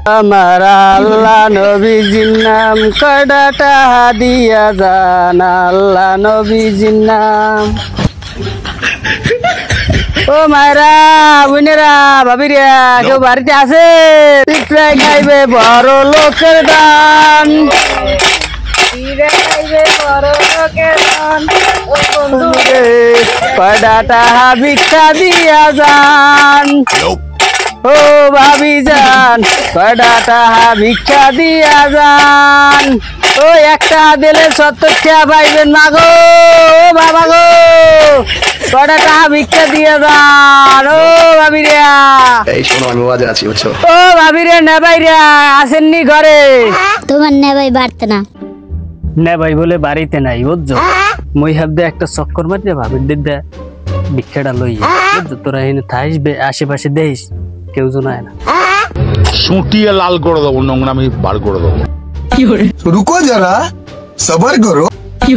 আমার আল্লাহ নবীজির নাম কয়টা দিয়া জান আল্লাহ নবীজির নাম। ও মায়েরা বোনেরা ভাবিরা কেউ বাড়িতে আছে? পিঁপড়ায় খাইবে বড় লোকের দান, কয়টা ভিক্ষা দিয়া যান। ও ভাবি যান কয়টা ভিক্ষা দিয়া যান। ও একটা দিলে 70 টাকা পাইবেন না গো বাবা গো, কয়টা ভিক্ষা দিয়ে যান। ও ভাবিরা এই শোনো আমি বাজে আছি বুঝছো? ও ভাবিরা না ভাইরা আসেননি ঘরে? তোমার না ভাই বাড়তে না। না ভাই বলে বাড়িতে নাই বুঝছো? মই হাবদে একটা চক্কর মারতে ভাবির দিদা ভিক্ষাটা লই বুঝছো? তোরা এনে থাকবে আশেপাশে দেখিস কেউ জনায় না। সুটিয়ে লাল করে দেবো, নোংরামি বার করে দেবো। রুকো যারা সবার করো। কি